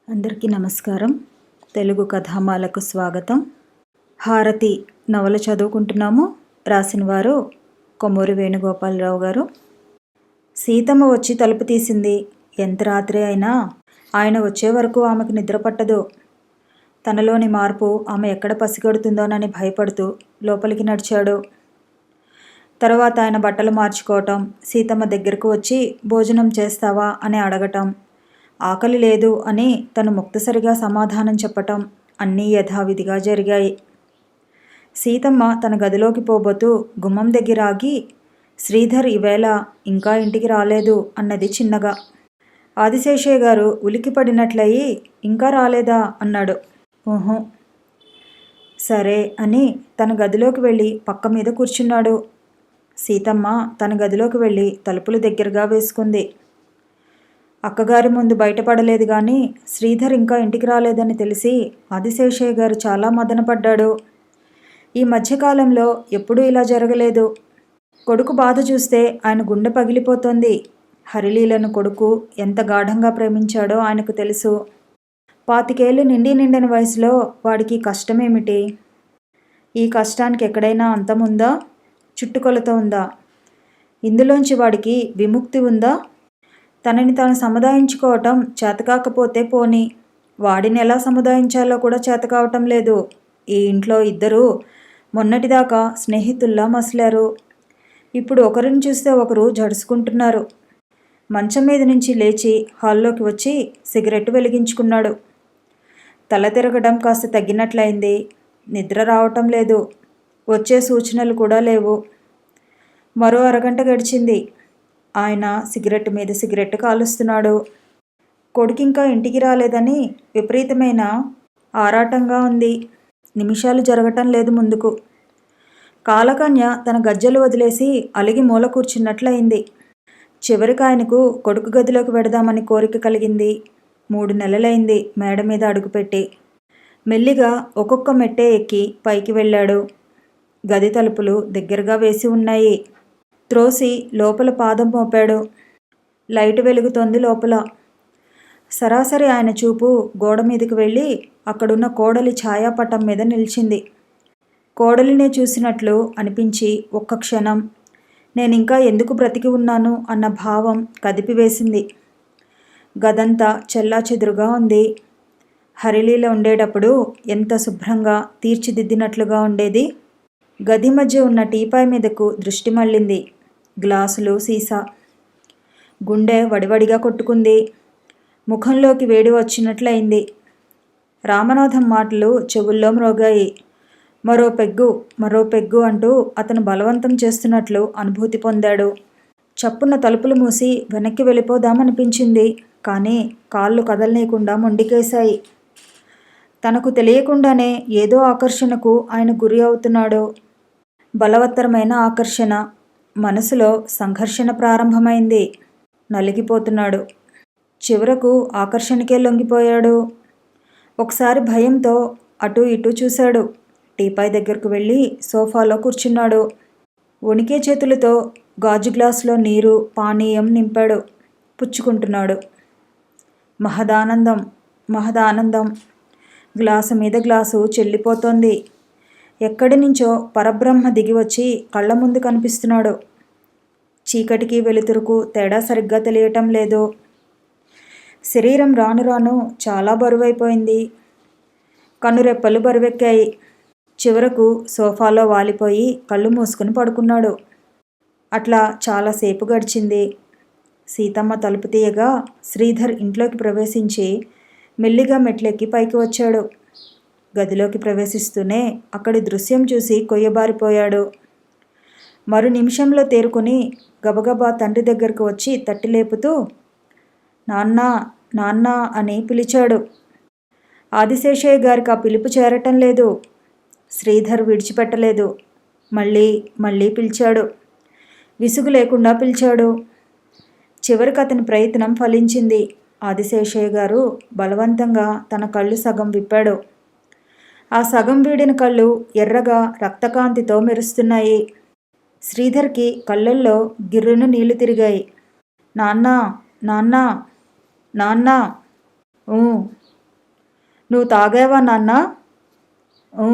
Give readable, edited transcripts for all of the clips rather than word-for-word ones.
అందరికీ నమస్కారం. తెలుగు కథామాలకు స్వాగతం. హారతి నవల చదువుకుంటున్నాము. రాసిన వారు కొమ్మూరి వేణుగోపాలరావు గారు. సీతమ్మ వచ్చి తలుపు తీసింది. ఎంత రాత్రి అయినా ఆయన వచ్చే వరకు ఆమెకు నిద్ర పట్టదు. తనలోని మార్పు ఆమె ఎక్కడ పసిగడుతుందోనని భయపడుతూ లోపలికి నడిచాడు. తర్వాత ఆయన బట్టలు మార్చుకోవటం, సీతమ్మ దగ్గరకు వచ్చి భోజనం చేస్తావా అని అడగటం, ఆకలి లేదు అని తను ముక్తసరిగా సమాధానం చెప్పటం అన్నీ యథావిధిగా జరిగాయి. సీతమ్మ తన గదిలోకి పోబోతూ గుమ్మం దగ్గర ఆగి, శ్రీధర్ ఈవేళ ఇంకా ఇంటికి రాలేదు అన్నది చిన్నగా. ఆదిశేషయ్య గారు ఉలికిపడినట్లయి, ఇంకా రాలేదా అన్నాడు. ఊహు. సరే అని తన గదిలోకి వెళ్ళి పక్క మీద కూర్చున్నాడు. సీతమ్మ తన గదిలోకి వెళ్ళి తలుపులు దగ్గరగా వేసుకుంది. అక్కగారి ముందు బయటపడలేదు కానీ శ్రీధర్ ఇంకా ఇంటికి రాలేదని తెలిసి ఆదిశేషయ్య గారు చాలా మదనపడ్డాడు. ఈ మధ్యకాలంలో ఎప్పుడూ ఇలా జరగలేదు. కొడుకు బాధ చూస్తే ఆయన గుండె పగిలిపోతోంది. హరిలీలను కొడుకు ఎంత గాఢంగా ప్రేమించాడో ఆయనకు తెలుసు. 25 ఏళ్ళు నిండని వయసులో వాడికి కష్టమేమిటి? ఈ కష్టానికి ఎక్కడైనా అంతముందా? చుట్టుకొలత ఉందా? ఇందులోంచి వాడికి విముక్తి ఉందా? తనని తాను సముదాయించుకోవటం చేతకాకపోతే పోని, వాడిని ఎలా సముదాయించాలో కూడా చేతకావటం లేదు. ఈ ఇంట్లో ఇద్దరూ మొన్నటిదాకా స్నేహితుల్లా మసలారు. ఇప్పుడు ఒకరిని చూస్తే ఒకరు జడుసుకుంటున్నారు. మంచం మీద నుంచి లేచి హాల్లోకి వచ్చి సిగరెట్ వెలిగించుకున్నాడు. తల తిరగడం కాస్త తగ్గినట్లయింది. నిద్ర రావటం లేదు. వచ్చే సూచనలు కూడా లేవు. మరో అరగంట గడిచింది. ఆయన సిగరెట్ మీద సిగరెట్ కాలుస్తున్నాడు. కొడుకింకా ఇంటికి రాలేదని విపరీతమైన ఆరాటంగా ఉంది. నిమిషాలు జరగటం లేదు ముందుకు. కాలకన్య తన గజ్జలు వదిలేసి అలిగి మూల కూర్చున్నట్లయింది. చివరికి ఆయనకు కొడుకు గదిలోకి వెడదామని కోరిక కలిగింది. 3 నెలలైంది మేడ మీద అడుగుపెట్టి. మెల్లిగా ఒక్కొక్క మెట్టే ఎక్కి పైకి వెళ్ళాడు. గది తలుపులు దగ్గరగా వేసి ఉన్నాయి. త్రోసి లోపల పాదం మోపాడు. లైటు వెలుగుతోంది లోపల. సరాసరి ఆయన చూపు గోడ మీదకి వెళ్ళి అక్కడున్న కోడలి ఛాయాపటం మీద నిలిచింది. కోడలినే చూసినట్లు అనిపించి ఒక్క క్షణం నేనింకా ఎందుకు బ్రతికి ఉన్నాను అన్న భావం కదిపివేసింది. గదంతా చెల్లాచెదురుగా ఉంది. హరిలీల ఉండేటప్పుడు ఎంత శుభ్రంగా తీర్చిదిద్దినట్లుగా ఉండేది. గది మధ్య ఉన్న టీపాయ్ మీదకు దృష్టి మళ్ళింది. గ్లాసులు, సీసా. గుండె వడివడిగా కొట్టుకుంది. ముఖంలోకి వేడి వచ్చినట్లయింది. రామనాథం మాటలు చెవుల్లో మ్రోగాయి. మరో పెగ్గు అంటూ అతను బలవంతం చేస్తున్నట్లు అనుభూతి పొందాడు. చప్పున తలుపులు మూసి వెనక్కి వెళ్ళిపోదామనిపించింది. కానీ కాళ్ళు కదలనీయకుండా మొండికేశాయి. తనకు తెలియకుండానే ఏదో ఆకర్షణకు ఆయన గురి అవుతున్నాడు. బలవత్తరమైన ఆకర్షణ. మనసులో సంఘర్షణ ప్రారంభమైంది. నలిగిపోతున్నాడు. చివరకు ఆకర్షణకే లొంగిపోయాడు. ఒకసారి భయంతో అటూ ఇటూ చూశాడు. టీపాయ్ దగ్గరకు వెళ్ళి సోఫాలో కూర్చున్నాడు. వణికే చేతులతో గాజు గ్లాసులో నీరు, పానీయం నింపాడు. పుచ్చుకుంటున్నాడు. మహదానందం. గ్లాసు మీద గ్లాసు చెల్లిపోతోంది. ఎక్కడి నుంచో పరబ్రహ్మ దిగివచ్చి కళ్ళ ముందు కనిపిస్తున్నాడు. చీకటికి వెలుతురుకు తేడా సరిగ్గా తెలియటం లేదు. శరీరం రాను రాను చాలా బరువైపోయింది. కన్నురెప్పలు బరువెక్కాయి. చివరకు సోఫాలో వాలిపోయి కళ్ళు మూసుకుని పడుకున్నాడు. అట్లా చాలాసేపు గడిచింది. సీతమ్మ తలుపు తీయగా శ్రీధర్ ఇంట్లోకి ప్రవేశించి మెల్లిగా మెట్లెక్కి పైకి వచ్చాడు. గదిలోకి ప్రవేశిస్తూనే అక్కడి దృశ్యం చూసి కొయ్యబారిపోయాడు. మరు నిమిషంలో తేరుకుని గబగబా తండ్రి దగ్గరకు వచ్చి తట్టి లేపుతూ నాన్నా నాన్నా అని పిలిచాడు. ఆదిశేషయ్య గారికి ఆ పిలుపు చేరటం లేదు. శ్రీధర్ విడిచిపెట్టలేదు. మళ్ళీ పిలిచాడు. విసుగు లేకుండా పిలిచాడు. చివరికి అతని ప్రయత్నం ఫలించింది. ఆదిశేషయ్య గారు బలవంతంగా తన కళ్ళు సగం విప్పాడు. ఆ సగం వీడిన కళ్ళు ఎర్రగా రక్తకాంతితో మెరుస్తున్నాయి. శ్రీధర్కి కళ్ళల్లో గిర్రున నీళ్లు తిరిగాయి. నాన్నా నాన్నా నాన్నా ఊ నువ్వు తాగావా నాన్న? "ఊ."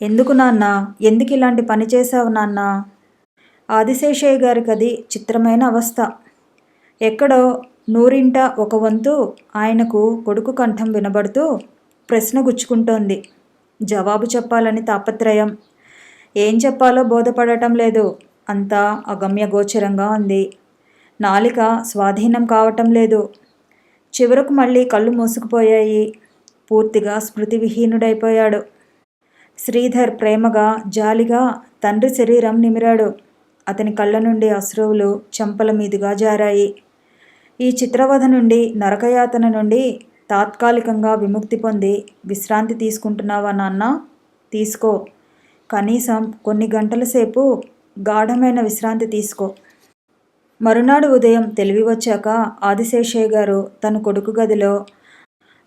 "ఎందుకు నాన్న? ఎందుకు ఇలాంటి పని చేశావు నాన్న?" ఆదిశేషయ్య గారికి అది చిత్రమైన అవస్థ. ఎక్కడో నూరింట ఒక వంతు ఆయనకు కొడుకు కంఠం వినబడుతూ ప్రశ్న గుచ్చుకుంటోంది. జవాబు చెప్పాలని తాపత్రయం. ఏం చెప్పాలో బోధపడటం లేదు. అంతా అగమ్యగోచరంగా ఉంది. నాలిక స్వాధీనం కావటం లేదు. చివరకు మళ్ళీ కళ్ళు మూసుకుపోయాయి. పూర్తిగా స్మృతివిహీనుడైపోయాడు. శ్రీధర్ ప్రేమగా, జాలిగా తండ్రి శరీరం నిమిరాడు. అతని కళ్ళ నుండి అశ్రువులు చెంపల మీదుగా జారాయి. ఈ చిత్రవధ నుండి, నరకయాతన నుండి తాత్కాలికంగా విముక్తి పొంది విశ్రాంతి తీసుకుంటున్నావా నాన్న? తీసుకో. కనీసం కొన్ని గంటల సేపు గాఢమైన విశ్రాంతి తీసుకో. మరునాడు ఉదయం తెలివి వచ్చాక ఆదిశేషయ్య గారు తన కొడుకు గదిలో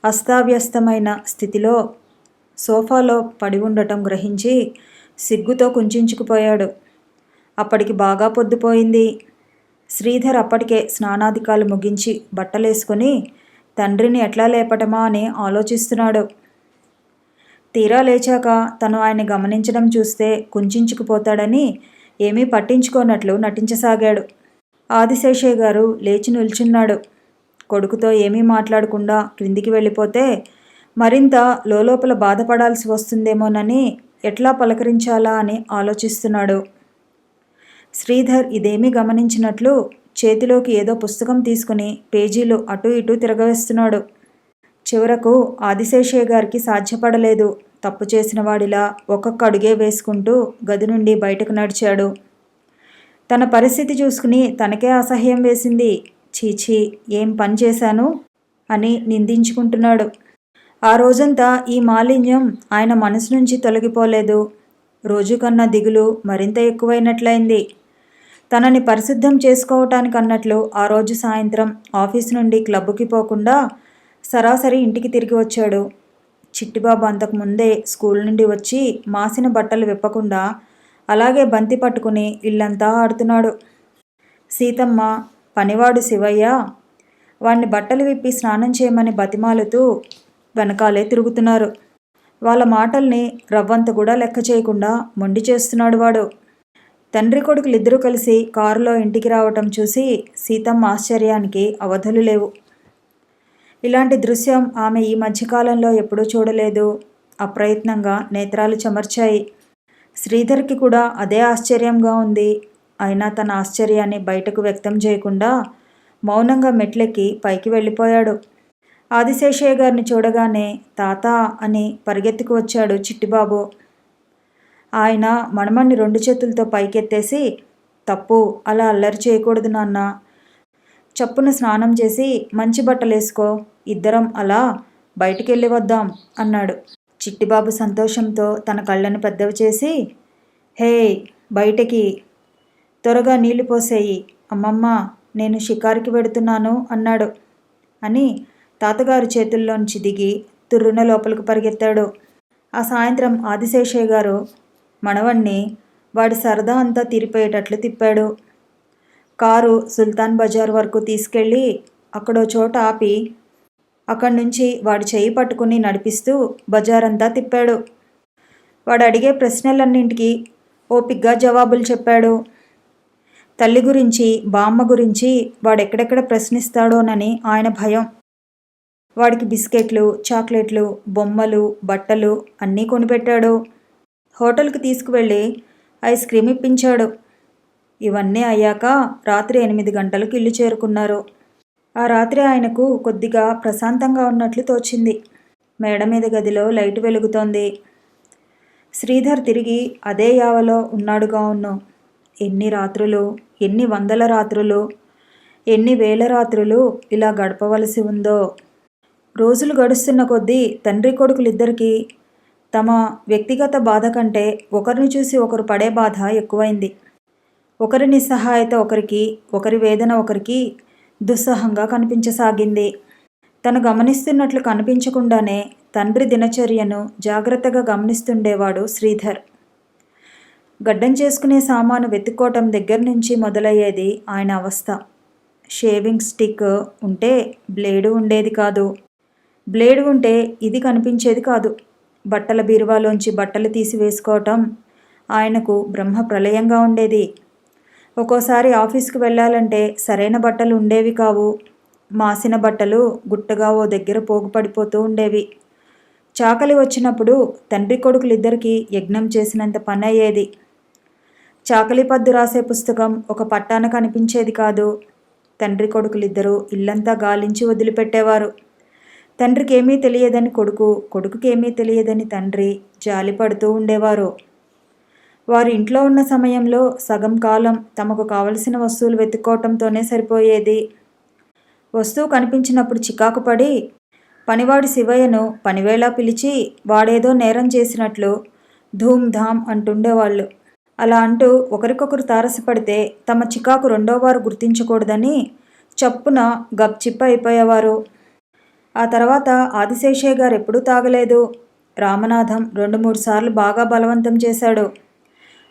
అస్తావ్యస్తమైన స్థితిలో సోఫాలో పడి ఉండటం గ్రహించి సిగ్గుతో కుంచించుకుపోయాడు. అప్పటికి బాగా పొద్దుపోయింది. శ్రీధర్ అప్పటికే స్నానాధికాలు ముగించి బట్టలేసుకుని తండ్రిని ఎట్లా లేపటమా అని ఆలోచిస్తున్నాడు. తీరా లేచాక తను ఆయన్ని గమనించడం చూస్తే కుంచించుకుపోతాడని ఏమీ పట్టించుకోనట్లు నటించసాగాడు. ఆదిశేషయ్య గారు లేచి నిల్చున్నాడు. కొడుకుతో ఏమీ మాట్లాడకుండా క్రిందికి వెళ్ళిపోతే మరింత లోలోపల బాధపడాల్సి వస్తుందేమోనని ఎట్లా పలకరించాలా అని ఆలోచిస్తున్నాడు. శ్రీధర్ ఇదేమీ గమనించినట్లు చేతిలోకి ఏదో పుస్తకం తీసుకుని పేజీలు అటూ ఇటూ తిరగవేస్తున్నాడు. చివరకు ఆదిశేషయ్య గారికి సాధ్యపడలేదు. తప్పు చేసిన వాడిలా ఒక్కొక్క అడుగే వేసుకుంటూ గది నుండి బయటకు నడిచాడు. తన పరిస్థితి చూసుకుని తనకే అసహ్యం వేసింది. చీచీ, ఏం పని చేశాను అని నిందించుకుంటున్నాడు. ఆ రోజంతా ఈ మాలిన్యం ఆయన మనసు నుంచి తొలగిపోలేదు. రోజు కన్నా దిగులు మరింత ఎక్కువైనట్లయింది. తనని పరిశుద్ధం చేసుకోవటానికి అన్నట్లు ఆ రోజు సాయంత్రం ఆఫీస్ నుండి క్లబ్కి పోకుండా సరాసరి ఇంటికి తిరిగి వచ్చాడు. చిట్టిబాబు అంతకుముందే స్కూల్ నుండి వచ్చి మాసిన బట్టలు విప్పకుండా అలాగే బంతి పట్టుకుని ఇల్లంతా ఆడుతున్నాడు. సీతమ్మ, పనివాడు శివయ్య వాణ్ణి బట్టలు విప్పి స్నానం చేయమని బతిమాలుతూ వెనకాలే తిరుగుతున్నారు. వాళ్ళ మాటల్ని రవ్వంత కూడా లెక్క చేయకుండా మొండి చేస్తున్నాడు వాడు. తండ్రి కొడుకులిద్దరూ కలిసి కారులో ఇంటికి రావటం చూసి సీతమ్మ ఆశ్చర్యానికి అవధులు లేవు. ఇలాంటి దృశ్యం ఆమె ఈ మధ్యకాలంలో ఎప్పుడూ చూడలేదు. అప్రయత్నంగా నేత్రాలు చెమర్చాయి. శ్రీధర్కి కూడా అదే ఆశ్చర్యంగా ఉంది. అయినా తన ఆశ్చర్యాన్ని బయటకు వ్యక్తం చేయకుండా మౌనంగా మెట్లెక్కి పైకి వెళ్ళిపోయాడు. ఆదిశేషయ్య గారిని చూడగానే తాత అని పరిగెత్తుకు వచ్చాడు చిట్టిబాబు. ఆయన మణమణ్ణి 2 చేతులతో పైకెత్తేసి, తప్పు, అలా అల్లరి చేయకూడదు నాన్న. చప్పున స్నానం చేసి మంచి బట్టలేసుకో, ఇద్దరం అలా బయటికెళ్ళి వద్దాం అన్నాడు. చిట్టిబాబు సంతోషంతో తన కళ్ళను పెద్దవి చేసి, హే, బయటికి త్వరగా నీళ్లు పోసేయి, అమ్మమ్మ, నేను షికారుకి వెడుతున్నాను అన్నాడు. అని తాతగారు చేతుల్లోంచి దిగి తుర్రున లోపలికి పరిగెత్తాడు. ఆ సాయంత్రం ఆదిశేషయ్య గారు మనవణ్ణి వాడి సరదా అంతా తీరిపోయేటట్లు తిప్పాడు. కారు సుల్తాన్ బజార్ వరకు తీసుకెళ్ళి అక్కడో చోట ఆపి అక్కడి నుంచి వాడి చేయి పట్టుకుని నడిపిస్తూ బజారంతా తిప్పాడు. వాడు అడిగే ప్రశ్నలన్నింటికి ఓపిగ్గా జవాబులు చెప్పాడు. తల్లి గురించి, బామ్మ గురించి వాడెక్కడెక్కడ ప్రశ్నిస్తాడోనని ఆయన భయం. వాడికి బిస్కెట్లు, చాక్లెట్లు, బొమ్మలు, బట్టలు అన్నీ కొనిపెట్టాడు. హోటల్కి తీసుకువెళ్ళి ఐస్ క్రీమ్ ఇప్పించాడు. ఇవన్నీ అయ్యాక రాత్రి 8 గంటలకు ఇల్లు చేరుకున్నారు. ఆ రాత్రి ఆయనకు కొద్దిగా ప్రశాంతంగా ఉన్నట్లు తోచింది. మేడ మీద గదిలో లైటు వెలుగుతోంది. శ్రీధర్ తిరిగి అదే యావలో ఉన్నాడుగా ఉన్ను. ఎన్ని రాత్రులు, ఎన్ని వందల రాత్రులు, ఎన్ని వేల రాత్రులు ఇలా గడపవలసి ఉందో. రోజులు గడుస్తున్న కొద్దీ తండ్రి కొడుకులిద్దరికీ తమ వ్యక్తిగత బాధ కంటే ఒకరిని చూసి ఒకరు పడే బాధ ఎక్కువైంది. ఒకరి నిస్సహాయత ఒకరికి, ఒకరి వేదన ఒకరికి దుస్సహంగా కనిపించసాగింది. తను గమనిస్తున్నట్లు కనిపించకుండానే తండ్రి దినచర్యను జాగ్రత్తగా గమనిస్తుండేవాడు శ్రీధర్. గడ్డం చేసుకునే సామాను వెతుక్కోవటం దగ్గర నుంచి మొదలయ్యేది ఆయన అవస్థ. షేవింగ్ స్టిక్ ఉంటే బ్లేడు ఉండేది కాదు. బ్లేడ్ ఉంటే ఇది కనిపించేది కాదు. బట్టల బీరువాలోంచి బట్టలు తీసి వేసుకోవటం ఆయనకు బ్రహ్మ ప్రళయంగా ఉండేది. ఒక్కోసారి ఆఫీస్కి వెళ్ళాలంటే సరైన బట్టలు ఉండేవి కావు. మాసిన బట్టలు గుట్టగా ఓ దగ్గర పోగుపడిపోతూ ఉండేవి. చాకలి వచ్చినప్పుడు తండ్రి కొడుకులిద్దరికీ యజ్ఞం చేసినంత పని అయ్యేది. చాకలి పద్దు రాసే పుస్తకం ఒక పట్టాన కనిపించేది కాదు. తండ్రి కొడుకులిద్దరూ ఇల్లంతా గాలించి వదిలిపెట్టేవారు. తండ్రికేమీ తెలియదని కొడుకు, కొడుకుకేమీ తెలియదని తండ్రి జాలి పడుతూ ఉండేవారు. వారు ఇంట్లో ఉన్న సమయంలో సగం కాలం తమకు కావలసిన వస్తువులు వెతుక్కోవటంతోనే సరిపోయేది. వస్తువు కనిపించినప్పుడు చికాకు పడి పనివాడి శివయ్యను పనివేళ పిలిచి వాడేదో నేరం చేసినట్లు ధూమ్ ధామ్ అంటుండేవాళ్ళు. అలా అంటూ ఒకరికొకరు తారసపడితే తమ చికాకు రెండోవారు గుర్తించకూడదని చప్పున గప్చిప్ప అయిపోయేవారు. ఆ తర్వాత ఆదిశేషయ్య గారు ఎప్పుడూ తాగలేదు. రామనాథం 2-3 సార్లు బాగా బలవంతం చేశాడు.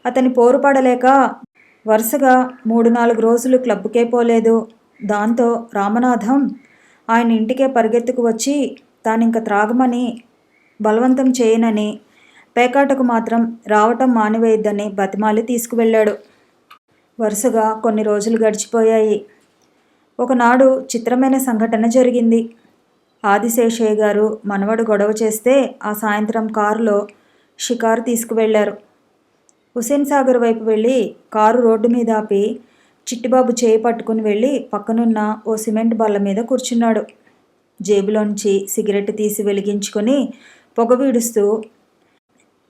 అతని పోరు పడలేక వరుసగా 3-4 రోజులు క్లబ్కే పోలేదు. దాంతో రామనాథం ఆయన ఇంటికే పరిగెత్తుకు వచ్చి తానింక త్రాగమని, బలవంతం చేయనని, పేకాటకు మాత్రం రావటం మానివేయద్దని బతిమాలి తీసుకువెళ్ళాడు. వరుసగా కొన్ని రోజులు గడిచిపోయాయి. ఒకనాడు చిత్రమైన సంఘటన జరిగింది. ఆదిశేషయ్య గారు మనవడు గొడవ చేస్తే ఆ సాయంత్రం కారులో షికారు తీసుకువెళ్లారు. హుసేన్ సాగర్ వైపు వెళ్ళి కారు రోడ్డు మీద ఆపి చిట్టిబాబు చేయి పట్టుకుని వెళ్ళి పక్కనున్న ఓ సిమెంట్ బల్ల మీద కూర్చున్నాడు. జేబులోంచి సిగరెట్ తీసి వెలిగించుకొని పొగ వీడుస్తూ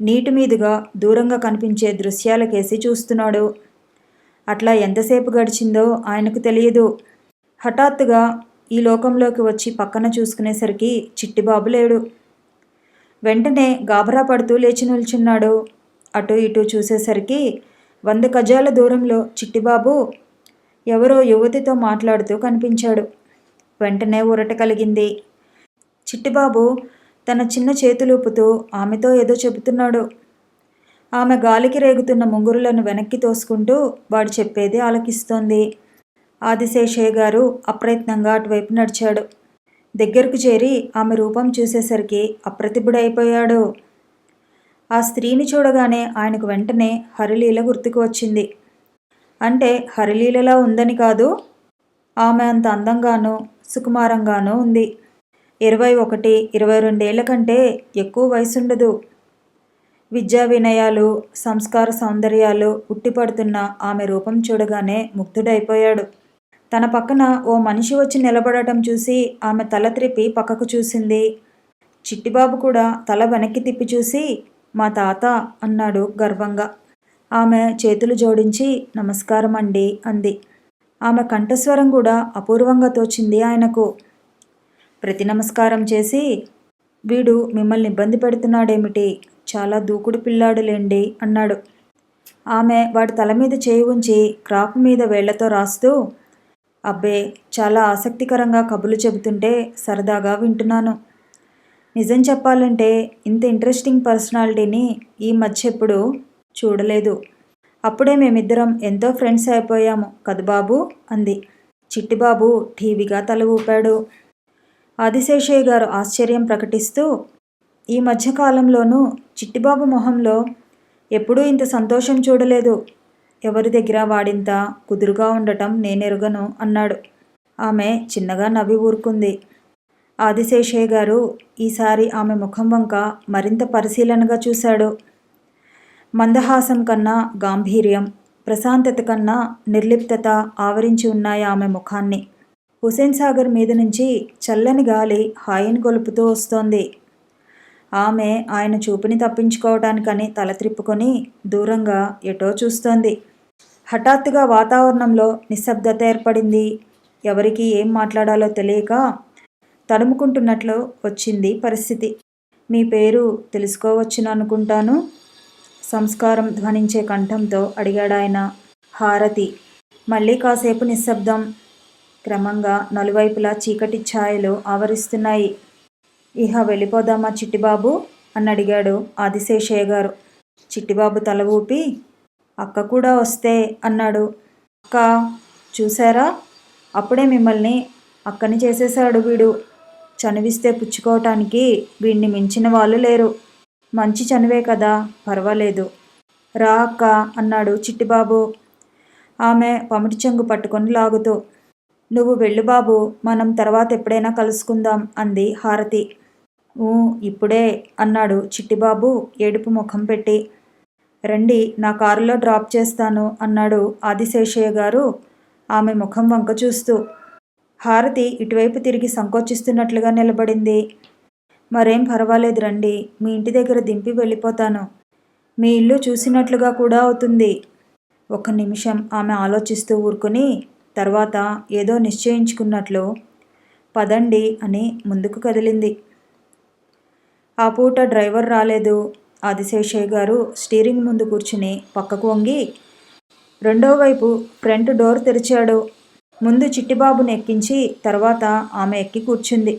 నీటి మీదుగా దూరంగా కనిపించే దృశ్యాలకేసి చూస్తున్నాడు. అట్లా ఎంతసేపు గడిచిందో ఆయనకు తెలియదు. హఠాత్తుగా ఈ లోకంలోకి వచ్చి పక్కన చూసుకునేసరికి చిట్టిబాబు లేడు. వెంటనే గాబరా పడుతూ లేచి నిల్చున్నాడు. అటు ఇటు చూసేసరికి 100 గజాల దూరంలో చిట్టిబాబు ఎవరో యువతితో మాట్లాడుతూ కనిపించాడు. వెంటనే ఊరట కలిగింది. చిట్టిబాబు తన చిన్న చేతులూపుతూ ఆమెతో ఏదో చెబుతున్నాడు. ఆమె గాలికి రేగుతున్న ముంగురులను వెనక్కి తోసుకుంటూ వాడు చెప్పేది ఆలకిస్తోంది. ఆదిశేషయ్య గారు అప్రయత్నంగా అటువైపు నడిచాడు. దగ్గరకు చేరి ఆమె రూపం చూసేసరికి అప్రతిభుడైపోయాడు. ఆ స్త్రీని చూడగానే ఆయనకు వెంటనే హరిలీల గుర్తుకు వచ్చింది. అంటే హరిలీలలా ఉందని కాదు, ఆమె అంత అందంగానూ సుకుమారంగానూ ఉంది. 21-22 ఏళ్ల కంటే ఎక్కువ వయసుండదు. విద్యా వినయాలు, సంస్కార సౌందర్యాలు ఉట్టిపడుతున్న ఆమె రూపం చూడగానే ముగ్ధుడైపోయాడు. తన పక్కన ఓ మనిషి వచ్చి నిలబడటం చూసి ఆమె తల త్రిప్పి పక్కకు చూసింది. చిట్టిబాబు కూడా తల వెనక్కి తిప్పి చూసి మా తాత అన్నాడు గర్వంగా. ఆమె చేతులు జోడించి నమస్కారం అండి అంది. ఆమె కంఠస్వరం కూడా అపూర్వంగా తోచింది ఆయనకు. ప్రతి నమస్కారం చేసి వీడు మిమ్మల్ని ఇబ్బంది పెడుతున్నాడేమిటి, చాలా దూకుడు పిల్లాడులేండి అన్నాడు. ఆమె వాడి తల మీద చేయి ఉంచి క్రాప్ మీద వేళ్లతో రాస్తూ అబ్బే చాలా ఆసక్తికరంగా కబుర్లు చెబుతుంటే సరదాగా వింటున్నాను. నిజం చెప్పాలంటే ఇంత ఇంట్రెస్టింగ్ పర్సనాలిటీని ఈ మధ్య ఎప్పుడు చూడలేదు. అప్పుడే మేమిద్దరం ఎంతో ఫ్రెండ్స్ అయిపోయాము కదు బాబు అంది. చిట్టిబాబు ఠీవిగా తల ఊపాడు. ఆదిశేషయ్య గారు ఆశ్చర్యం ప్రకటిస్తూ ఈ మధ్యకాలంలోనూ చిట్టిబాబు మొహంలో ఎప్పుడూ ఇంత సంతోషం చూడలేదు. ఎవరి దగ్గర వాడింత కుదురుగా ఉండటం నేనెరుగను అన్నాడు. ఆమె చిన్నగా నవ్వి ఊరుకుంది. ఆదిశేషయ్య గారు ఈసారి ఆమె ముఖం వంక మరింత పరిశీలనగా చూశాడు. మందహాసం కన్నా గాంభీర్యం, ప్రశాంతత కన్నా నిర్లిప్తత ఆవరించి ఉన్నాయి ఆమె ముఖాన్ని. హుసేన్ సాగర్ మీద నుంచి చల్లని గాలి హాయిని గొలుపుతూ వస్తోంది. ఆమె ఆయన చూపుని తప్పించుకోవటానికని తల త్రిప్పుకొని దూరంగా ఎటో చూస్తోంది. హఠాత్తుగా వాతావరణంలో నిశ్శబ్దత ఏర్పడింది. ఎవరికి ఏం మాట్లాడాలో తెలియక తడుముకుంటున్నట్లు వచ్చింది పరిస్థితి. మీ పేరు తెలుసుకోవచ్చును అనుకుంటాను, సంస్కారం ధ్వనించే కంఠంతో అడిగాడాయన. హారతి. మళ్ళీ కాసేపు నిశ్శబ్దం. క్రమంగా నలువైపులా చీకటి ఛాయలు ఆవరిస్తున్నాయి. ఇహ వెళ్ళిపోదామా చిట్టిబాబు అని అడిగాడు ఆదిశేషయ్య గారు. చిట్టిబాబు తల ఊపి అక్క కూడా వస్తే అన్నాడు. అక్క చూశారా, అప్పుడే మిమ్మల్ని అక్కని చేసేశాడు వీడు. చనువిస్తే పుచ్చుకోవటానికి వీణ్ణి మించిన వాళ్ళు లేరు. మంచి చనువే కదా, పర్వాలేదు. రా అక్క అన్నాడు చిట్టిబాబు ఆమె పమిటి చెంగు పట్టుకొని లాగుతూ. నువ్వు వెళ్ళు బాబు, మనం తర్వాత ఎప్పుడైనా కలుసుకుందాం అంది హారతి. ఇప్పుడే అన్నాడు చిట్టిబాబు ఏడుపు ముఖం పెట్టి. రండి, నా కారులో డ్రాప్ చేస్తాను అన్నాడు ఆదిశేషయ్య గారు ఆమె ముఖం వంక చూస్తూ. హారతి ఇటువైపు తిరిగి సంకోచిస్తున్నట్లుగా నిలబడింది. మరేం పర్వాలేదు రండి, మీ ఇంటి దగ్గర దింపి వెళ్ళిపోతాను. మీ ఇల్లు చూసినట్లుగా కూడా అవుతుంది. ఒక నిమిషం ఆమె ఆలోచిస్తూ ఊరుకుని తర్వాత ఏదో నిశ్చయించుకున్నట్లు పదండి అని ముందుకు కదిలింది. ఆ పూట డ్రైవర్ రాలేదు. ఆదిశేషయ్య గారు స్టీరింగ్ ముందు కూర్చుని పక్కకు వంగి రెండో వైపు ఫ్రంట్ డోర్ తెరిచాడు. ముందు చిట్టిబాబుని ఎక్కించి తర్వాత ఆమె ఎక్కి కూర్చుంది.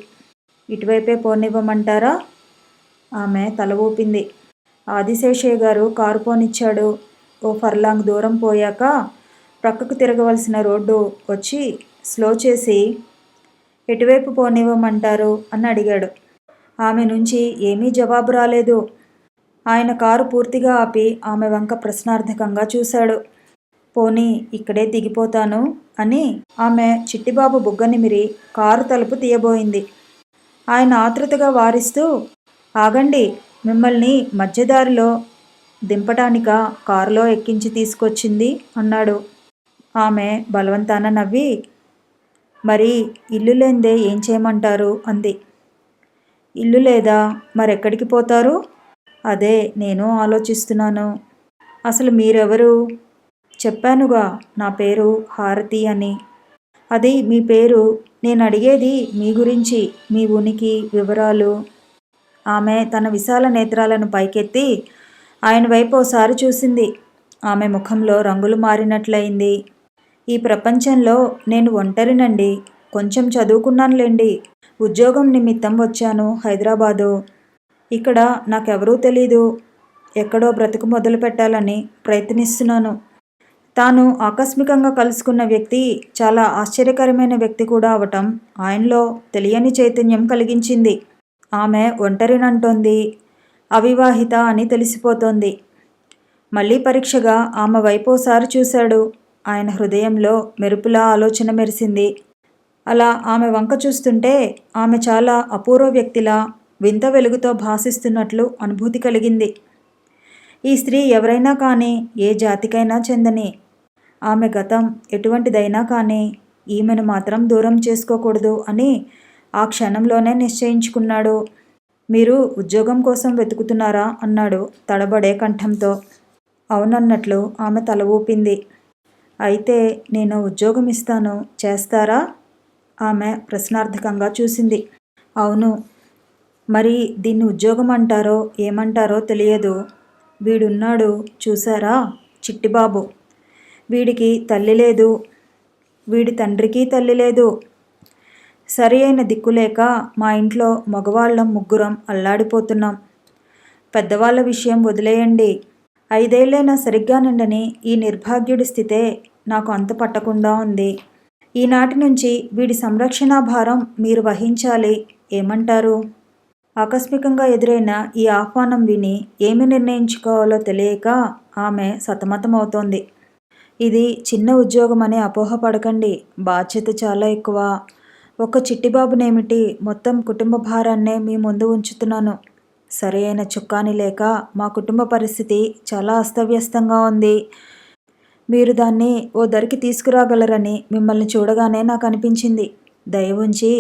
ఇటువైపే పోనివ్వమంటారా? ఆమె తల ఊపింది. ఆదిశేషయ్య గారు కారు పోనిచ్చాడు. ఓ ఫర్లాంగ్ దూరం పోయాక ప్రక్కకు తిరగవలసిన రోడ్డు వచ్చి స్లో చేసి ఎటువైపు పోనివ్వమంటారు అని అడిగాడు. ఆమె నుంచి ఏమీ జవాబు రాలేదు. ఆయన కారు పూర్తిగా ఆపి ఆమె వంక ప్రశ్నార్థకంగా చూశాడు. పోనీ ఇక్కడే దిగిపోతాను అని ఆమె చిట్టిబాబు బుగ్గ నిమిరి కారు తలుపు తీయబోయింది. ఆయన ఆతృతగా వారిస్తూ, ఆగండి, మిమ్మల్ని మధ్యదారిలో దింపటానిక కారులో ఎక్కించి తీసుకొచ్చింది అన్నాడు. ఆమె బలవంతాన నవ్వి, మరి ఇల్లు లేందే ఏం చేయమంటారు అంది. ఇల్లు లేదా, మరెక్కడికి పోతారు? అదే నేను ఆలోచిస్తున్నాను. అసలు మీరెవరు? చెప్పానుగా, నా పేరు హారతి అని. అది మీ పేరు, నేను అడిగేది మీ గురించి, మీ ఉనికి వివరాలు. ఆమె తన విశాల నేత్రాలను పైకెత్తి ఆయన వైపు ఓసారి చూసింది. ఆమె ముఖంలో రంగులు మారినట్లయింది. ఈ ప్రపంచంలో నేను ఒంటరినండి. కొంచెం చదువుకున్నానులేండి. ఉద్యోగం నిమిత్తం వచ్చాను హైదరాబాదు. ఇక్కడ నాకెవరూ తెలీదు. ఎక్కడో బ్రతుకు మొదలు పెట్టాలని ప్రయత్నిస్తున్నాను. తాను ఆకస్మికంగా కలుసుకున్న వ్యక్తి చాలా ఆశ్చర్యకరమైన వ్యక్తి కూడా అవటం ఆయనలో తెలియని చైతన్యం కలిగించింది. ఆమె ఒంటరినంటోంది, అవివాహిత అని తెలిసిపోతోంది. మళ్ళీ పరీక్షగా ఆమె వైపోసారి చూశాడు. ఆయన హృదయంలో మెరుపులా ఆలోచన మెరిసింది. అలా ఆమె వంక చూస్తుంటే ఆమె చాలా అపూర్వ వ్యక్తిలా వింత వెలుగుతో భాసిస్తున్నట్లు అనుభూతి కలిగింది. ఈ స్త్రీ ఎవరైనా కానీ, ఏ జాతికైనా చెందని, ఆమె గతం ఎటువంటిదైనా కానీ ఈమెను మాత్రం దూరం చేసుకోకూడదు అని ఆ క్షణంలోనే నిశ్చయించుకున్నాడు. మీరు ఉద్యోగం కోసం వెతుకుతున్నారా అన్నాడు తడబడే కంఠంతో. అవునన్నట్లు ఆమె తల ఊపింది. అయితే నేను ఉద్యోగం ఇస్తాను, చేస్తారా? ఆమె ప్రశ్నార్థకంగా చూసింది. అవును. మరి దీన్ని ఉద్యోగం అంటారో ఏమంటారో తెలియదు. వీడున్నాడు చూసారా, చిట్టిబాబు. వీడికి తల్లి లేదు, వీడి తండ్రికి తల్లి లేదు. సరి అయిన దిక్కులేక మా ఇంట్లో మగవాళ్ళం ముగ్గురం అల్లాడిపోతున్నాం. పెద్దవాళ్ళ విషయం వదిలేయండి. 5 ఏళ్ళైనా సరిగ్గా నిండని ఈ నిర్భాగ్యుడి స్థితే నాకు అంత పట్టకుండా ఉంది. ఈనాటి నుంచి వీడి సంరక్షణా భారం మీరు వహించాలి. ఏమంటారు? ఆకస్మికంగా ఎదురైన ఈ ఆహ్వానం విని ఏమి నిర్ణయించుకోవాలో తెలియక ఆమె సతమతమవుతోంది. ఇది చిన్న ఉద్యోగమని అపోహపడకండి. బాధ్యత చాలా ఎక్కువ. ఒక్క చిట్టిబాబునేమిటి, మొత్తం కుటుంబ భారాన్నే మీ ముందు ఉంచుతున్నాను. సరి అయిన చుక్కాని లేక మా కుటుంబ పరిస్థితి చాలా అస్తవ్యస్తంగా ఉంది. మీరు దాన్ని ఓ దరికి తీసుకురాగలరని మిమ్మల్ని చూడగానే నాకు అనిపించింది. దయ ఉంచి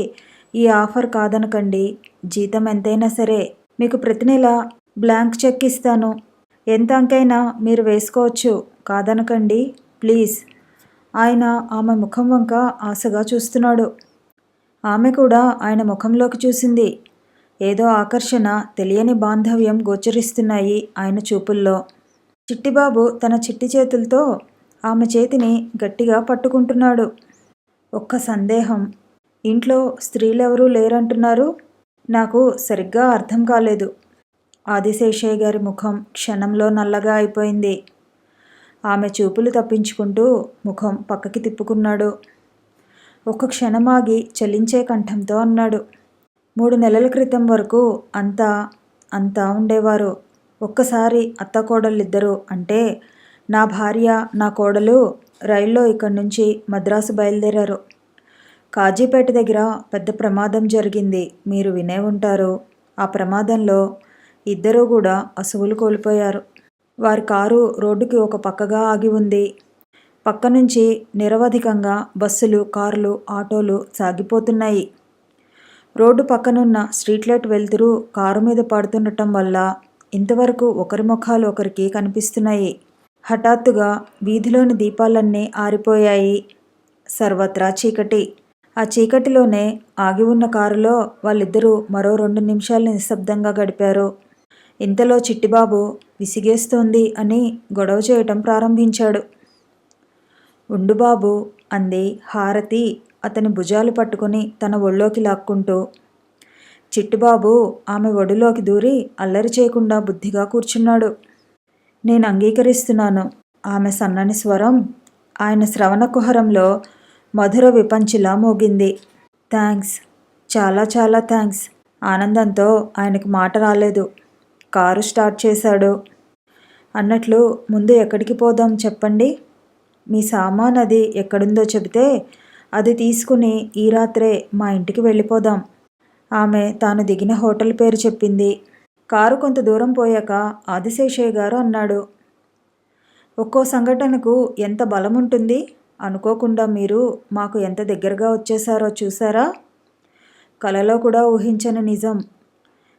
ఈ ఆఫర్ కాదనకండి. జీతం ఎంతైనా సరే మీకు ప్రతి నెల బ్లాంక్ చెక్ ఇస్తాను. ఎంత అంకైనా మీరు వేసుకోవచ్చు. కాదనకండి ప్లీజ్. ఆయన ఆమె ముఖం వంక ఆశగా చూస్తున్నాడు. ఆమె కూడా ఆయన ముఖంలోకి చూసింది. ఏదో ఆకర్షణ, తెలియని బాంధవ్యం గోచరిస్తున్నాయి ఆయన చూపుల్లో. చిట్టిబాబు తన చిట్టి చేతులతో ఆమె చేతిని గట్టిగా పట్టుకుంటున్నాడు. ఒక్క సందేహం, ఇంట్లో స్త్రీలెవరూ లేరంటున్నారు? నాకు సరిగ్గా అర్థం కాలేదు. ఆదిశేషయ్య గారి ముఖం క్షణంలో నల్లగా అయిపోయింది. ఆమె చూపులు తప్పించుకుంటూ ముఖం పక్కకి తిప్పుకున్నాడు. ఒక్క క్షణమాగి చలించే కంఠంతో అన్నాడు, 3 నెలల క్రితం వరకు అంతా అంతా ఉండేవారు. ఒక్కసారి అత్తాకోడళ్ళిద్దరూ అంటే నా భార్య, నా కోడలు రైల్లో ఇక్కడి నుంచి మద్రాసు బయలుదేరారు. కాజీపేట దగ్గర పెద్ద ప్రమాదం జరిగింది. మీరు వినే ఉంటారు. ఆ ప్రమాదంలో ఇద్దరూ కూడా అసువులు కోల్పోయారు. వారి కారు రోడ్డుకి ఒక పక్కగా ఆగి ఉంది. పక్క నుంచి నిరవధికంగా బస్సులు, కార్లు, ఆటోలు సాగిపోతున్నాయి. రోడ్డు పక్కనున్న స్ట్రీట్ లైట్ వెలుతురు కారు మీద పడుతుండటం వల్ల ఇంతవరకు ఒకరి ముఖాలు ఒకరికి కనిపిస్తున్నాయి. హఠాత్తుగా వీధిలోని దీపాలన్నీ ఆరిపోయాయి. సర్వత్రా చీకటి. ఆ చీకటిలోనే ఆగి ఉన్న కారులో వాళ్ళిద్దరూ మరో 2 నిమిషాలు నిశ్శబ్దంగా గడిపారు. ఇంతలో చిట్టిబాబు విసిగేస్తోంది అని గొడవ చేయటం ప్రారంభించాడు. ఉండు బాబు అంది హారతి అతని భుజాలు పట్టుకుని తన ఒళ్ళోకి లాక్కుంటూ. చిట్టిబాబు ఆమె ఒడిలోకి దూరి అల్లరి చేయకుండా బుద్ధిగా కూర్చున్నాడు. నేను అంగీకరిస్తున్నాను. ఆమె సన్నని స్వరం ఆయన శ్రవణ కుహరంలో మధుర విపంచిలా మోగింది. థ్యాంక్స్, చాలా చాలా థ్యాంక్స్. ఆనందంతో ఆయనకు మాట రాలేదు. కారు స్టార్ట్ చేశాడు. అన్నట్లు ముందు ఎక్కడికి పోదాం చెప్పండి. మీ సామాన్ అది ఎక్కడుందో చెబితే అది తీసుకుని ఈ రాత్రే మా ఇంటికి వెళ్ళిపోదాం. ఆమె తాను దిగిన హోటల్ పేరు చెప్పింది. కారు కొంత దూరం పోయాక ఆదిశేషయ్య గారు అన్నాడు, ఒక్కో సంఘటనకు ఎంత బలం ఉంటుంది. అనుకోకుండా మీరు మాకు ఎంత దగ్గరగా వచ్చేసారో చూసారా? కలలో కూడా ఊహించని నిజం.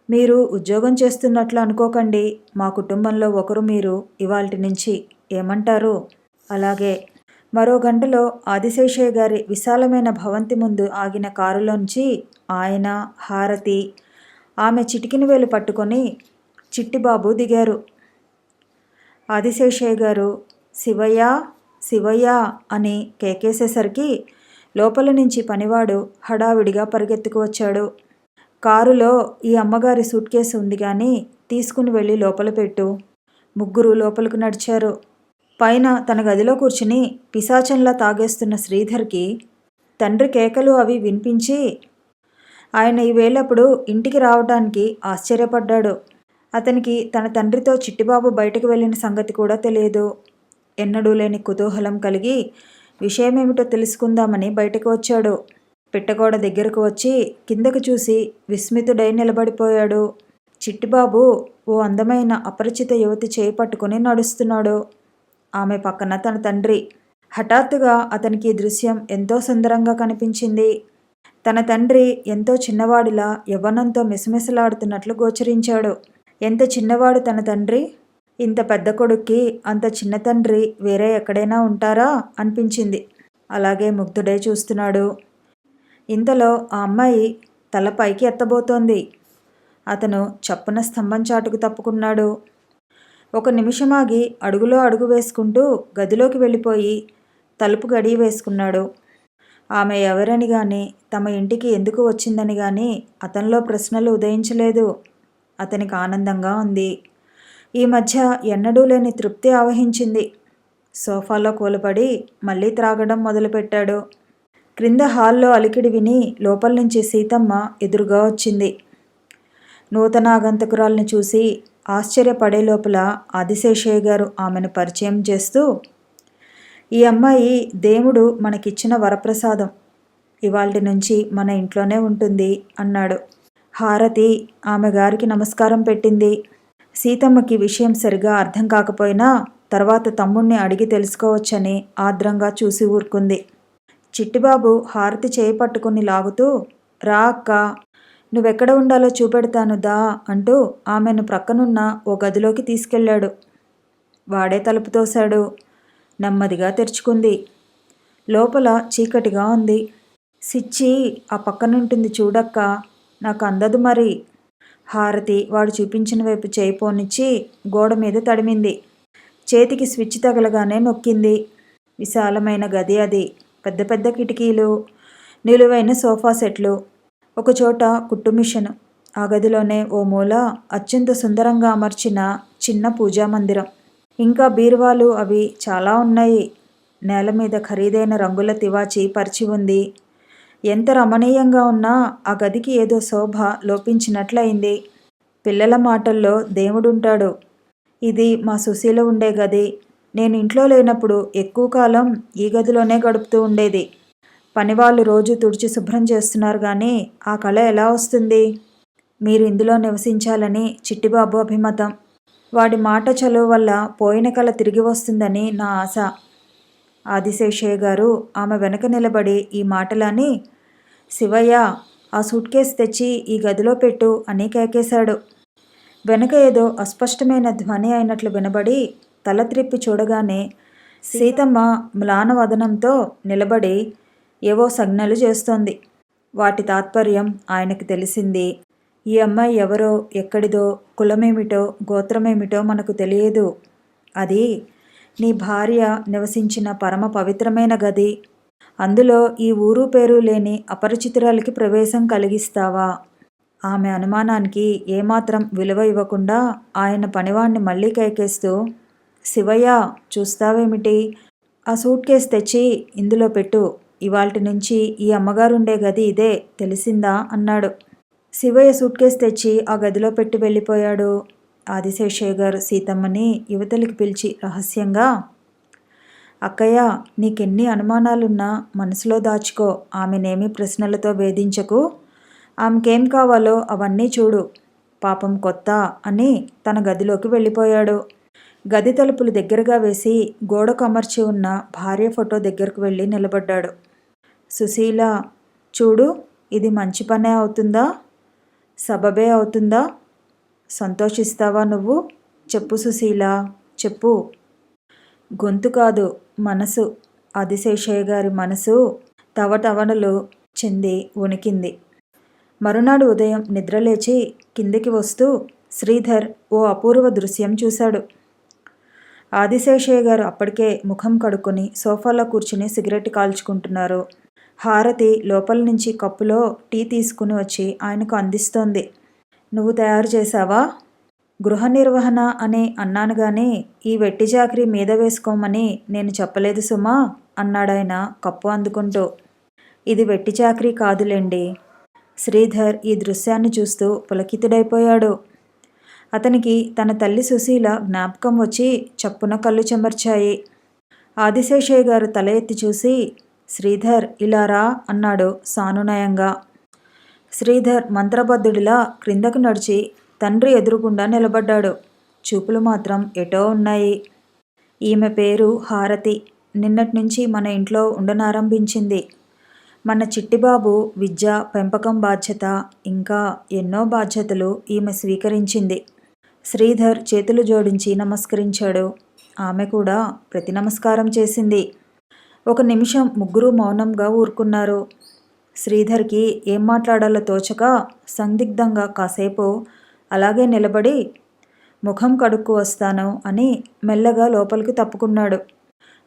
మీరు ఉద్యోగం చేస్తున్నట్లు అనుకోకండి. మా కుటుంబంలో ఒకరు మీరు ఇవాల్టి నుంచి. ఏమంటారు? అలాగే. మరో గంటలో ఆదిశేషయ్య గారి విశాలమైన భవంతి ముందు ఆగిన కారులోంచి ఆయన, హారతి, ఆమె చిటికిన వేలు పట్టుకొని చిట్టిబాబు దిగారు. ఆదిశేషయ్య గారు శివయ్య శివయ్య అని కేకేసేసరికి లోపల నుంచి పనివాడు హడావిడిగా పరిగెత్తుకు వచ్చాడు. కారులో ఈ అమ్మగారి సూట్ కేసు ఉంది కానీ తీసుకుని వెళ్ళి లోపల పెట్టు. ముగ్గురు లోపలికి నడిచారు. పైన తన గదిలో కూర్చుని పిశాచంలా తాగేస్తున్న శ్రీధర్కి తండ్రి కేకలు అవి వినిపించి ఆయన ఈ వేళప్పుడు ఇంటికి రావడానికి ఆశ్చర్యపడ్డాడు. అతనికి తన తండ్రితో చిట్టిబాబు బయటకు వెళ్ళిన సంగతి కూడా తెలియదు. ఎన్నడూ లేని కుతూహలం కలిగి విషయమేమిటో తెలుసుకుందామని బయటకు వచ్చాడు. పిట్టగోడ దగ్గరకు వచ్చి కిందకు చూసి విస్మితుడై నిలబడిపోయాడు. చిట్టిబాబు ఓ అందమైన అపరిచిత యువతి చేయి పట్టుకుని నడుస్తున్నాడు. ఆమె పక్కన తన తండ్రి. హఠాత్తుగా అతనికి ఈ దృశ్యం ఎంతో సుందరంగా కనిపించింది. తన తండ్రి ఎంతో చిన్నవాడిలా యవ్వనంతో మిసమిసలాడుతున్నట్లు గోచరించాడు. ఎంత చిన్నవాడు తన తండ్రి! ఇంత పెద్ద కొడుక్కి అంత చిన్న తండ్రి వేరే ఎక్కడైనా ఉంటారా అనిపించింది. అలాగే ముగ్ధుడై చూస్తున్నాడు. ఇంతలో ఆ అమ్మాయి తల పైకి ఎత్తబోతోంది. అతను చప్పున స్తంభం చాటుకు తప్పుకున్నాడు. ఒక నిమిషమాగి అడుగులో అడుగు వేసుకుంటూ గదిలోకి వెళ్ళిపోయి తలుపు గడియ వేసుకున్నాడు. ఆమె ఎవరని గాని తమ ఇంటికి ఎందుకు వచ్చిందని గాని అతనిలో ప్రశ్నలు ఉదయించలేదు. అతనికి ఆనందంగా ఉంది. ఈ మధ్య ఎన్నడూ లేని తృప్తి ఆవహించింది. సోఫాలో కూలపడి మళ్ళీ త్రాగడం మొదలుపెట్టాడు. క్రింద హాల్లో అలికిడి విని లోపల నుంచి సీతమ్మ ఎదురుగా వచ్చింది. నూతన ఆగంతకురాల్ని చూసి ఆశ్చర్యపడే లోపల ఆదిశేషయ్య గారు ఆమెను పరిచయం చేస్తూ, ఈ అమ్మాయి దేవుడు మనకిచ్చిన వరప్రసాదం. ఇవాల్టి నుంచి మన ఇంట్లోనే ఉంటుంది అన్నాడు. హారతి ఆమె గారికి నమస్కారం పెట్టింది. సీతమ్మకి విషయం సరిగా అర్థం కాకపోయినా తర్వాత తమ్ముణ్ణి అడిగి తెలుసుకోవచ్చని ఆద్రంగా చూసి ఊరుకుంది. చిట్టిబాబు హారతి చేయి పట్టుకుని లాగుతూ, రా అక్క, నువ్వెక్కడ ఉండాలో చూపెడతాను దా అంటూ ఆమెను ప్రక్కనున్న ఓ గదిలోకి తీసుకెళ్ళాడు. వాడే తలుపు తోశాడు. నెమ్మదిగా తెరుచుకుంది. లోపల చీకటిగా ఉంది. సిచ్చి ఆ పక్కనుంటుంది చూడక్క, నాకు అందదు మరి. హారతి వాడు చూపించిన వైపు చేయి పోనిచ్చి గోడ మీద తడిమింది. చేతికి స్విచ్ తగలగానే నొక్కింది. విశాలమైన గది అది. పెద్ద పెద్ద కిటికీలు, నిలువైన సోఫా సెట్లు, ఒకచోట కుట్టు మిషను. ఆ గదిలోనే ఓ మూల అత్యంత సుందరంగా అమర్చిన చిన్న పూజా మందిరం. ఇంకా బీరువాలు అవి చాలా ఉన్నాయి. నేల మీద ఖరీదైన రంగుల తివాచి పరిచి ఉంది. ఎంత రమణీయంగా ఉన్నా ఆ గదికి ఏదో శోభ లోపించినట్లయింది. పిల్లల మాటల్లో దేవుడుంటాడు. ఇది మా సుశీల ఉండే గది. నేను ఇంట్లో లేనప్పుడు ఎక్కువ కాలం ఈ గదిలోనే గడుపుతూ ఉండేది. పనివాళ్ళు రోజు తుడిచి శుభ్రం చేస్తున్నారు కానీ ఆ కళ ఎలా వస్తుంది? మీరు ఇందులో నివసించాలని చిట్టిబాబు అభిమతం. వాడి మాట చలువ వల్ల పోయిన కళ తిరిగి వస్తుందని నా ఆశ. ఆదిశేషయ్య గారు ఆమె వెనక నిలబడి ఈ మాటలని, శివయ్య, ఆ సూట్ కేసు తెచ్చి ఈ గదిలో పెట్టు అని కేకేశాడు. వెనక ఏదో అస్పష్టమైన ధ్వని అయినట్లు వినబడి తల త్రిప్పి చూడగానే సీతమ్మ మ్లానవదనంతో నిలబడి ఏవో సంజ్ఞలు చేస్తోంది. వాటి తాత్పర్యం ఆయనకు తెలిసింది. ఈ అమ్మాయి ఎవరో, ఎక్కడిదో, కులమేమిటో, గోత్రమేమిటో మనకు తెలియదు. అది నీ భార్య నివసించిన పరమ పవిత్రమైన గది. అందులో ఈ ఊరు పేరు లేని అపరిచితురాలికి ప్రవేశం కలిగిస్తావా? ఆమె అనుమానానికి ఏమాత్రం విలువ ఇవ్వకుండా ఆయన పనివాణ్ణి మళ్ళీ కేకేస్తూ, శివయ్య, చూస్తావేమిటి? ఆ సూట్ కేసు తెచ్చి ఇందులో పెట్టు. ఇవాల్టి నుంచి ఈ అమ్మగారుండే గది ఇదే, తెలిసిందా అన్నాడు. శివయ్య సూట్ కేసు తెచ్చి ఆ గదిలో పెట్టి వెళ్ళిపోయాడు. ఆదిశేషయ్య గారు సీతమ్మని యువతలికి పిలిచి రహస్యంగా, అక్కయ్య, నీకెన్ని అనుమానాలున్నా మనసులో దాచుకో. ఆమెనేమి ప్రశ్నలతో వేధించకు. ఆమెకేం కావాలో అవన్నీ చూడు. పాపం కొత్త అని తన గదిలోకి వెళ్ళిపోయాడు. గది తలుపులు దగ్గరగా వేసి గోడకు అమర్చి ఉన్న భార్య ఫోటో దగ్గరకు వెళ్ళి నిలబడ్డాడు. సుశీల, చూడు, ఇది మంచి పనే అవుతుందా, సబబే అవుతుందా? సంతోషిస్తావా నువ్వు? చెప్పు సుశీల, చెప్పు. గొంతు కాదు, మనసు. ఆదిశేషయ్య గారి మనసు తవటవనలు చెంది వణికింది. మరునాడు ఉదయం నిద్రలేచి కిందికి వస్తూ శ్రీధర్ ఓ అపూర్వ దృశ్యం చూశాడు. ఆదిశేషయ్య గారు అప్పటికే ముఖం కడుక్కొని సోఫాలో కూర్చుని సిగరెట్ కాల్చుకుంటున్నారు. హారతి లోపల నుంచి కప్పులో టీ తీసుకుని వచ్చి ఆయనకు అందిస్తోంది. నువ్వు తయారు చేశావా? గృహ నిర్వహణ అని అన్నాను గాని ఈ వెట్టి చాకరీ మీద వేసుకోమని నేను చెప్పలేదు సుమా అన్నాడాయన కప్పు అందుకుంటూ. ఇది వెట్టి చాకరీ కాదులేండి. శ్రీధర్ ఈ దృశ్యాన్ని చూస్తూ పులకితుడైపోయాడు. అతనికి తన తల్లి సుశీల జ్ఞాపకం వచ్చి చప్పున కళ్ళు చెమర్చాయి. ఆదిశేషయ్య గారు తల ఎత్తి చూసి, శ్రీధర్, ఇలా రా అన్నాడు సానునయంగా. శ్రీధర్ మంత్రబద్ధుడిలా క్రిందకు నడిచి తండ్రి ఎదురుగుండా నిలబడ్డాడు. చూపులు మాత్రం ఎటో ఉన్నాయి. ఈమె పేరు హారతి. నిన్నటి నుంచి మన ఇంట్లో ఉండనారంభించింది. మన చిట్టిబాబు విద్య, పెంపకం బాధ్యత, ఇంకా ఎన్నో బాధ్యతలు ఈమె స్వీకరించింది. శ్రీధర్ చేతులు జోడించి నమస్కరించాడు. ఆమె కూడా ప్రతి నమస్కారం చేసింది. ఒక నిమిషం ముగ్గురు మౌనంగా ఊరుకున్నారు. శ్రీధర్కి ఏం మాట్లాడాలో తోచక సందిగ్ధంగా కాసేపు అలాగే నిలబడి, ముఖం కడుక్కు వస్తాను అని మెల్లగా లోపలికి తప్పుకున్నాడు.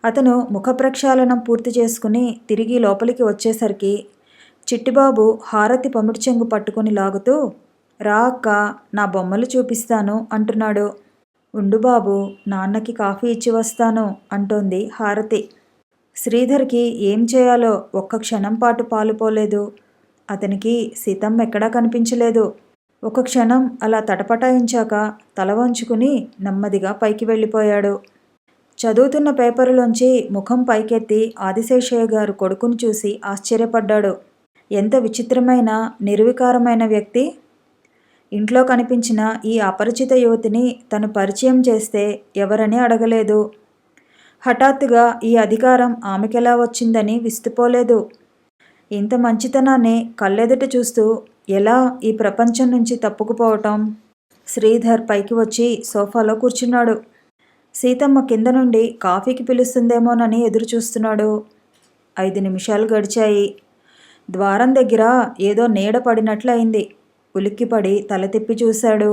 అతను ముఖ ప్రక్షాళనం పూర్తి చేసుకుని తిరిగి లోపలికి వచ్చేసరికి చిట్టిబాబు హారతి పమిడి చెంగు పట్టుకుని లాగుతూ, రా అక్క, నా బొమ్మలు చూపిస్తాను అంటున్నాడు. ఉండు బాబు, నాన్నకి కాఫీ ఇచ్చి వస్తాను అంటోంది హారతి. శ్రీధర్కి ఏం చేయాలో ఒక్క క్షణం పాటు పాలుపోలేదు. అతనికి సీతమ్మ ఎక్కడా కనిపించలేదు. ఒక క్షణం అలా తటపటాయించాక తల వంచుకుని నెమ్మదిగా పైకి వెళ్ళిపోయాడు. చదువుతున్న పేపరులోంచి ముఖం పైకెత్తి ఆదిశేషయ్య గారు కొడుకుని చూసి ఆశ్చర్యపడ్డాడు. ఎంత విచిత్రమైన, నిర్వికారమైన వ్యక్తి! ఇంట్లో కనిపించిన ఈ అపరిచిత యువతిని తను పరిచయం చేస్తే ఎవరని అడగలేదు. హఠాత్తుగా ఈ అధికారం ఆమెకెలా వచ్చిందని విస్తుపోలేదు. ఇంత మంచితనాన్ని కళ్ళెదుట చూస్తూ ఎలా ఈ ప్రపంచం నుంచి తప్పుకుపోవటం? శ్రీధర్ పైకి వచ్చి సోఫాలో కూర్చున్నాడు. సీతమ్మ కింద నుండి కాఫీకి పిలుస్తుందేమోనని ఎదురు చూస్తున్నాడు. 5 నిమిషాలు గడిచాయి. ద్వారం దగ్గర ఏదో నీడ పడినట్లయింది. ఉలిక్కిపడి తల తిప్పి చూశాడు.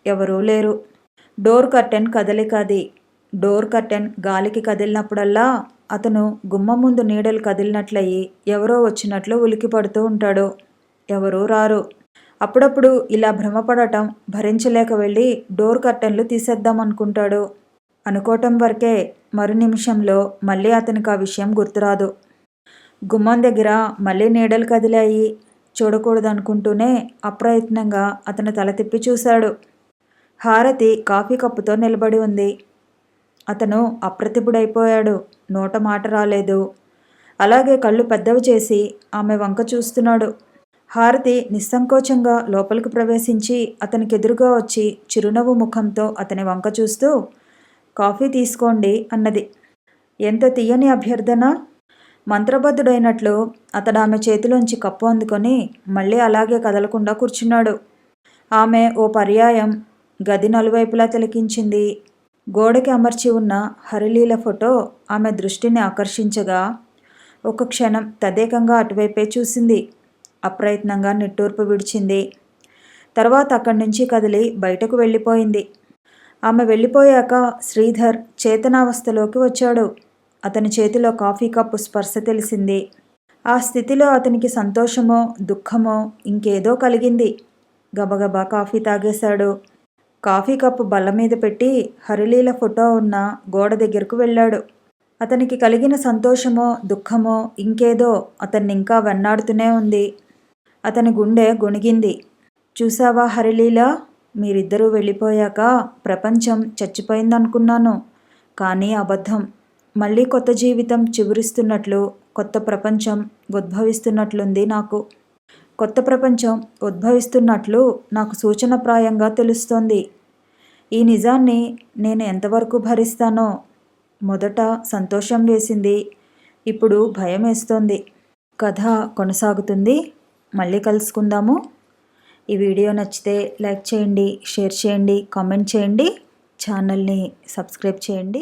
ఎవరూ లేరు. డోర్ కర్టెన్ కదలికది. డోర్ కర్టెన్ గాలికి కదిలినప్పుడల్లా అతను గుమ్మం ముందు నీడలు కదిలినట్లయి ఎవరో వచ్చినట్లు ఉలికి పడుతూ ఉంటాడు. ఎవరూ రారు. అప్పుడప్పుడు ఇలా భ్రమపడటం భరించలేక వెళ్ళి డోర్ కర్టెన్లు తీసేద్దామనుకుంటాడు. అనుకోవటం వరకే. మరు నిమిషంలో మళ్ళీ అతనికి ఆ విషయం గుర్తురాదు. గుమ్మం దగ్గర మళ్ళీ నీడలు కదిలాయి. చూడకూడదనుకుంటూనే అప్రయత్నంగా అతను తల తిప్పి చూశాడు. హారతి కాఫీ కప్పుతో నిలబడి ఉంది. అతను అప్రతిభుడైపోయాడు. నోట మాట రాలేదు. అలాగే కళ్ళు పెద్దవి చేసి ఆమె వంక చూస్తున్నాడు. హారతి నిస్సంకోచంగా లోపలికి ప్రవేశించి అతనికి ఎదురుగా వచ్చి చిరునవ్వు ముఖంతో అతని వంక చూస్తూ, కాఫీ తీసుకోండి అన్నది. ఎంత తీయని అభ్యర్థన! మంత్రబద్ధుడైనట్లు అతడు ఆమె చేతిలోంచి కప్పు అందుకొని మళ్ళీ అలాగే కదలకుండా కూర్చున్నాడు. ఆమె ఓ పర్యాయం గది నలువైపులా తిలకించింది. గోడకి అమర్చి ఉన్న హరిలీల ఫోటో ఆమె దృష్టిని ఆకర్షించగా ఒక క్షణం తదేకంగా అటువైపే చూసింది. అప్రయత్నంగా నిట్టూర్పు విడిచింది. తర్వాత అక్కడి నుంచి కదిలి బయటకు వెళ్ళిపోయింది. ఆమె వెళ్ళిపోయాక శ్రీధర్ చేతనావస్థలోకి వచ్చాడు. అతని చేతిలో కాఫీ కప్పు స్పర్శ తెలిసింది. ఆ స్థితిలో అతనికి సంతోషమో దుఃఖమో ఇంకేదో కలిగింది. గబగబా కాఫీ తాగేశాడు. కాఫీ కప్పు బల్ల మీద పెట్టి హరిలీల ఫోటో ఉన్న గోడ దగ్గరకు వెళ్ళాడు. అతనికి కలిగిన సంతోషమో దుఃఖమో ఇంకేదో అతన్ని ఇంకా వెన్నాడుతూనే ఉంది. అతని గుండె గొణిగింది. చూసావా హరిలీల, మీరిద్దరూ వెళ్ళిపోయాక ప్రపంచం చచ్చిపోయిందనుకున్నాను. కానీ అబద్ధం. మళ్ళీ కొత్త జీవితం చిగురిస్తున్నట్లు, కొత్త ప్రపంచం ఉద్భవిస్తున్నట్లుంది నాకు. కొత్త ప్రపంచం ఉద్భవిస్తున్నట్లు నాకు సూచనప్రాయంగా తెలుస్తోంది. ఈ నిజాన్ని నేను ఎంతవరకు భరిస్తానో. మొదట సంతోషం వేసింది, ఇప్పుడు భయం వేస్తోంది. కథ కొనసాగుతుంది. మళ్ళీ కలుసుకుందాము. ఈ వీడియో నచ్చితే లైక్ చేయండి, షేర్ చేయండి, కామెంట్ చేయండి, ఛానల్ని సబ్స్క్రైబ్ చేయండి.